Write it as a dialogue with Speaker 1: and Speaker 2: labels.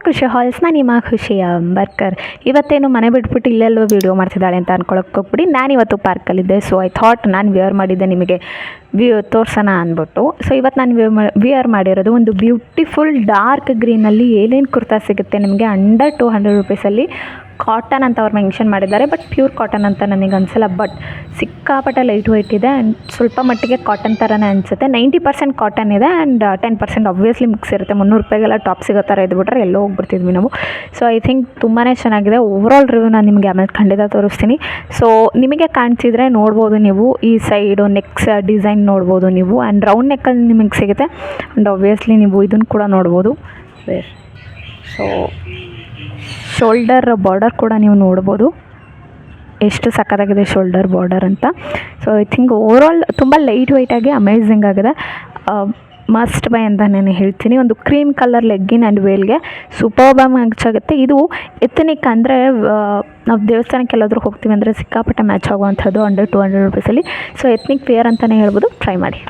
Speaker 1: ಖುಷಿ ಹಾಲ್ಸ್ನ ನಿಮ್ಮ ಖುಷಿಯ ಬರ್ಕರ್. ಇವತ್ತೇನು ಮನೆ ಬಿಟ್ಬಿಟ್ಟು ಇಲ್ಲೆಲ್ಲೋ ವೀಡಿಯೋ ಮಾಡ್ತಿದ್ದಾಳೆ ಅಂತ ಅನ್ಕೊಳಕ್ಕೆ ಹೋಗ್ಬಿಡಿ. ನಾನಿವತ್ತು ಪಾರ್ಕಲ್ಲಿದ್ದೆ. ಸೊ ಐ ಥಾಟ್ ನಾನು ವಿಯರ್ ಮಾಡಿದ್ದೆ ನಿಮಗೆ ತೋರ್ಸೋಣ ಅಂದ್ಬಿಟ್ಟು. ಸೊ ಇವತ್ತು ನಾನು ವಿಯರ್ ಮಾಡಿರೋದು ಒಂದು ಬ್ಯೂಟಿಫುಲ್ ಡಾರ್ಕ್ ಗ್ರೀನಲ್ಲಿ ಏನೇನು ಕುರ್ತಾ ಸಿಗುತ್ತೆ ನಿಮಗೆ ಅಂಡರ್ 200 ರುಪೀಸಲ್ಲಿ. ಕಾಟನ್ ಅಂತ ಅವ್ರು ಮೆನ್ಷನ್ ಮಾಡಿದ್ದಾರೆ, ಬಟ್ ಪ್ಯೂರ್ ಕಾಟನ್ ಅಂತ ನನಗೆ ಅನಿಸಲ್ಲ. ಬಟ್ ಸಿಕ್ಕಾಪಟ್ಟೆ ಲೈಟ್ ವೆಯ್ಟ್ ಇದೆ ಆ್ಯಂಡ್ ಸ್ವಲ್ಪ ಮಟ್ಟಿಗೆ ಕಾಟನ್ ಥರನೇ ಅನಿಸುತ್ತೆ. 90% ಕಾಟನ್ ಇದೆ ಆ್ಯಂಡ್ 10% ಆಬ್ವಿಯಸ್ಲಿ ಮಿಕ್ಸ್ ಇರುತ್ತೆ. 300 ರೂಪಾಯಿಗೆಲ್ಲ ಟಾಪ್ ಸಿಗೋ ಥರ ಇದ್ಬಿಟ್ರೆ ಎಲ್ಲೋ ಹೋಗ್ಬಿಡ್ತಿದ್ವಿ ನಾವು. ಸೊ ಐ ಥಿಂಕ್ ತುಂಬಾ ಚೆನ್ನಾಗಿದೆ. ಓವರಾಲ್ ರಿವ್ಯೂ ನಾನು ನಿಮಗೆ ಆಮೇಲೆ ಖಂಡಿತ ತೋರಿಸ್ತೀನಿ. ಸೊ ನಿಮಗೆ ಕಾಣಿಸಿದರೆ ನೋಡ್ಬೋದು ನೀವು, ಈ ಸೈಡು ನೆಕ್ಸ್ ಡಿಸೈನ್ ನೋಡ್ಬೋದು ನೀವು. ಆ್ಯಂಡ್ ರೌಂಡ್ ನೆಕ್ಕಲ್ಲಿ ನಿಮಗೆ ಸಿಗುತ್ತೆ. ಆ್ಯಂಡ್ ಆಬ್ವಿಯಸ್ಲಿ ನೀವು ಇದನ್ನು ಕೂಡ ನೋಡ್ಬೋದು. ಸೊ ಶೋಲ್ಡರ್ ಬಾರ್ಡರ್ ಕೂಡ ನೀವು ನೋಡ್ಬೋದು, ಎಷ್ಟು ಸಕ್ಕತ್ತಾಗಿದೆ ಶೋಲ್ಡರ್ ಬಾರ್ಡರ್ ಅಂತ. ಸೊ ಐ ಥಿಂಕ್ ಓವರಾಲ್ ತುಂಬ ಲೈಟ್ ವೆಯ್ಟಾಗಿ ಅಮೇಝಿಂಗ್ ಆಗಿದೆ. ಮಸ್ಟ್ ಬೈ ಅಂತ ನಾನು ಹೇಳ್ತೀನಿ. ಒಂದು ಕ್ರೀಮ್ ಕಲರ್ ಲೆಗ್ಗಿನ್ ಆ್ಯಂಡ್ ವೇಲ್ಗೆ ಸೂಪರ್ಬಾಗಿ ಮ್ಯಾಚ್ ಆಗುತ್ತೆ. ಇದು ಎಥನಿಕ್ ಅಂದರೆ ನಾವು ದೇವಸ್ಥಾನಕ್ಕೆ ಎಲ್ಲಾದರೂ ಹೋಗ್ತೀವಿ ಅಂದರೆ ಸಿಕ್ಕಾಪಟ್ಟೆ ಮ್ಯಾಚ್ ಆಗುವಂಥದ್ದು ಅಂಡರ್ 200 ರುಪೀಸಲ್ಲಿ. ಸೊ ಎಥನಿಕ್ ವೇರ್ ಅಂತಲೇ ಹೇಳ್ಬೋದು. ಟ್ರೈ ಮಾಡಿ.